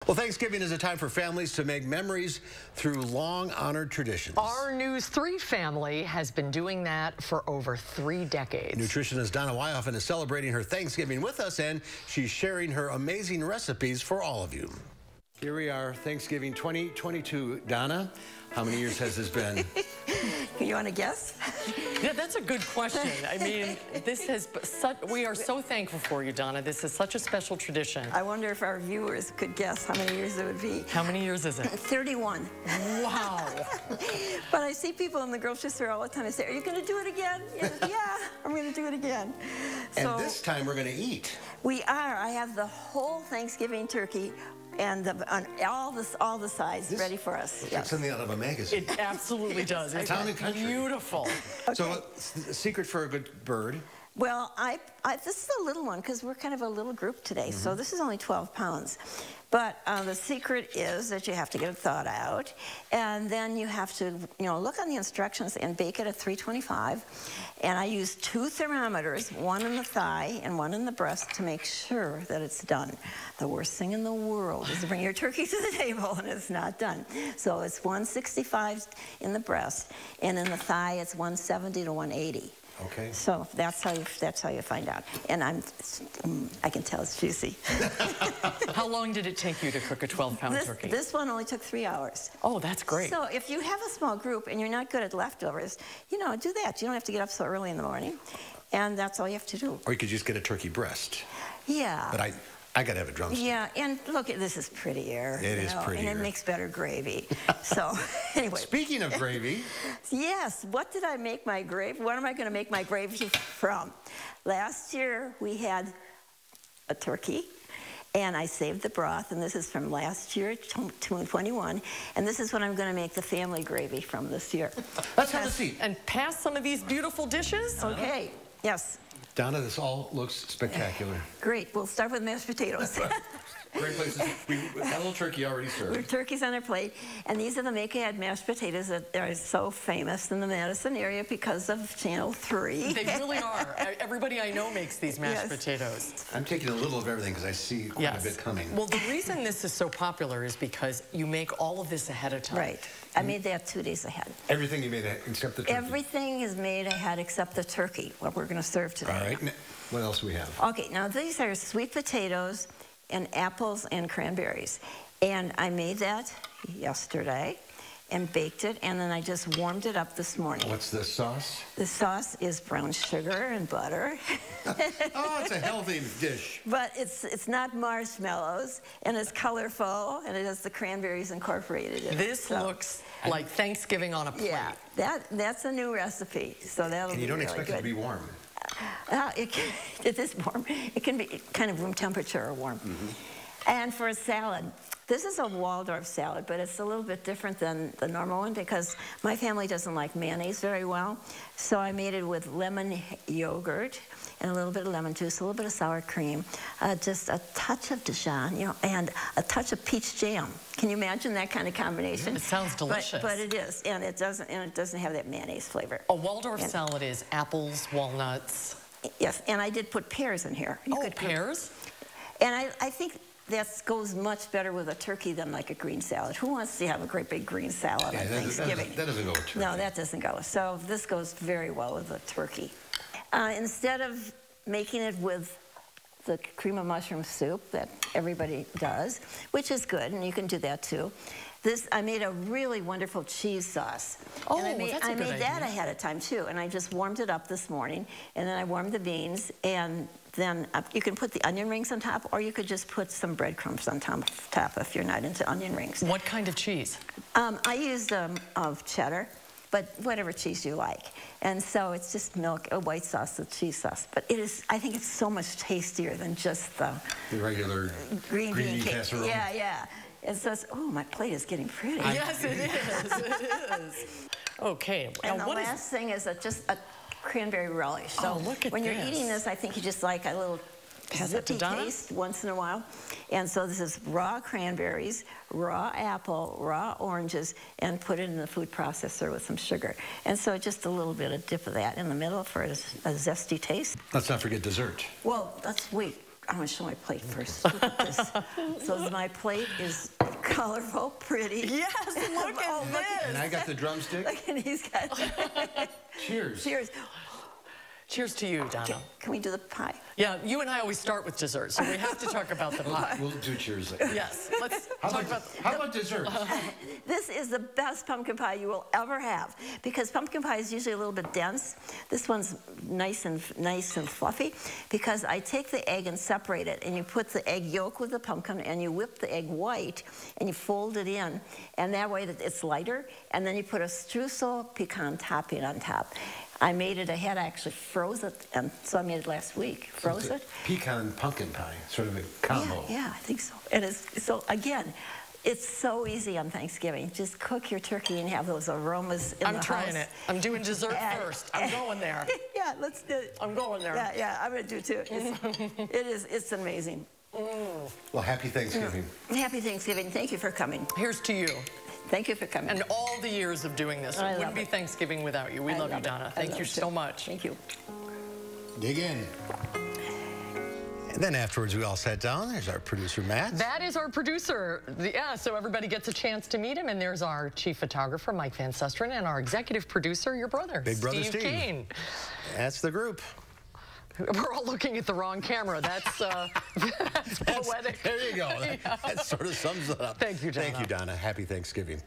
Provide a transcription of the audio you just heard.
Well, Thanksgiving is a time for families to make memories through long-honored traditions. Our News 3 family has been doing that for over 3 decades. Nutritionist Donna Weihofen is celebrating her Thanksgiving with us, and she's sharing her amazing recipes for all of you. Here we are, Thanksgiving 2022. Donna, how many years has this been? You want to guess? Yeah, that's a good question. I mean, we are so thankful for you, Donna. This is such a special tradition. I wonder if our viewers could guess how many years it would be. How many years is it? 31. Wow. But I see people in the grocery store all the time and say, are you going to do it again? Yeah, I'm going to do it again. And this time we're going to eat. We are. I have the whole Thanksgiving turkey and all the sides ready for us. It's like something out of a magazine. It absolutely does. It's Town and country. Beautiful. Okay. So, the secret for a good bird? Well, this is a little one because we're kind of a little group today, so this is only 12 pounds. But the secret is that you have to get it thawed out, and then you have to, look on the instructions and bake it at 325. And I use 2 thermometers, one in the thigh and one in the breast, to make sure that it's done. The worst thing in the world is to bring your turkey to the table and it's not done. So it's 165 in the breast, and in the thigh it's 170 to 180. Okay. So that's how you find out. And I can tell it's juicy. How long did it take you to cook a 12-pound turkey? This one only took 3 hours. Oh, that's great. So if you have a small group and you're not good at leftovers, do that. You don't have to get up so early in the morning, and that's all you have to do. Or you could just get a turkey breast. Yeah. But I got to have a drumstick. Yeah, and look, this is prettier. It is prettier. And it makes better gravy. So, anyway. Speaking of gravy. Yes, what did I make my gravy? What am I going to make my gravy from? Last year, we had a turkey, and I saved the broth, and this is from last year, 2021, and this is what I'm going to make the family gravy from this year. Let's have a seat. And pass some of these beautiful dishes? Okay, yes. Donna, this all looks spectacular. Great. We'll start with mashed potatoes. Great places. We had a little turkey already served. Turkey's on our plate, and these are the make-ahead mashed potatoes that are so famous in the Madison area because of Channel 3. They really are. Everybody I know makes these mashed potatoes. I'm taking a little of everything because I see quite a bit coming. Well, the reason this is so popular is because you make all of this ahead of time. Right. I made that 2 days ahead. Everything you made except the turkey? Everything is made ahead except the turkey, what we're going to serve today. All right. What else do we have? Okay, now these are sweet potatoes and apples and cranberries. And I made that yesterday and baked it, and then I just warmed it up this morning. What's the sauce? The sauce is brown sugar and butter. Oh, it's a healthy dish. But it's not marshmallows, and it's colorful, and it has the cranberries incorporated in it. This looks like Thanksgiving on a plate. Yeah, that's a new recipe, so that'll be really good. And you don't expect it to be warm? It is warm. It can be kind of room temperature or warm. And for a salad, this is a Waldorf salad, but it's a little bit different than the normal one because my family doesn't like mayonnaise very well. So I made it with lemon yogurt and a little bit of lemon juice, a little bit of sour cream, just a touch of Dijon, and a touch of peach jam. Can you imagine that kind of combination? It sounds delicious. But it is, and it doesn't have that mayonnaise flavor. A Waldorf salad is apples, walnuts. Yes, and I did put pears in here. Pears? And I think that goes much better with a turkey than like a green salad. Who wants to have a great big green salad on Thanksgiving? That doesn't go with turkey. No, that doesn't go. So this goes very well with a turkey. Instead of making it with the cream of mushroom soup that everybody does, which is good, and you can do that too, I made a really wonderful cheese sauce. Oh, and that's a good idea. I made that ahead of time too, and I just warmed it up this morning, and then I warmed the beans, and then you can put the onion rings on top, or you could just put some breadcrumbs on top if you're not into onion rings. What kind of cheese? I used cheddar, but whatever cheese you like. And so it's just milk, a white sauce, a cheese sauce. But I think it's so much tastier than just the regular green bean casserole. Yeah. And so my plate is getting pretty. Yes, it is. It is. Okay. And the last thing is just a cranberry relish. So look at when you're eating this, I think you just like a little zippy taste once in a while. And so this is raw cranberries, raw apple, raw oranges, and put it in the food processor with some sugar. And so just a little bit of dip of that in the middle for a zesty taste. Let's not forget dessert. Well, let's wait. I'm going to show my plate first. Look at this. So my plate is colorful, pretty. Yes, look at this. And I got the drumstick. Look, and he's got... Cheers. Cheers. Cheers to you, Donna. Can we do the pie? Yeah, you and I always start with dessert, so we have to talk about the pie. We'll do cheers later. Yes, let's How talk about desserts? This is the best pumpkin pie you will ever have because pumpkin pie is usually a little bit dense. This one's nice and fluffy because I take the egg and separate it, and you put the egg yolk with the pumpkin, and you whip the egg white, and you fold it in, and that way that it's lighter, and then you put a streusel pecan topping on top. I made it ahead. I actually froze it, and so I made it last week. Froze it. Pecan pumpkin pie, sort of a combo. Yeah, I think so. And it's so again, it's so easy on Thanksgiving. Just cook your turkey and have those aromas in the house. I'm trying it. I'm doing dessert first. I'm going there. Yeah, let's do it. I'm going there. Yeah, I'm gonna do too. It's amazing. Well, happy Thanksgiving. Happy Thanksgiving. Thank you for coming. Here's to you. Thank you for coming. And all the years of doing this. It wouldn't be Thanksgiving without you. We love you, Donna. Thank you so much. Thank you. Dig in. And then afterwards, we all sat down. There's our producer, Matt. That is our producer. Yeah, so everybody gets a chance to meet him. And there's our chief photographer, Mike Van Susteren, and our executive producer, your brother, Big brother Steve Kane. That's the group. We're all looking at the wrong camera. That's poetic. There you go. That sort of sums it up. Thank you, Donna. Thank you, Donna. Happy Thanksgiving.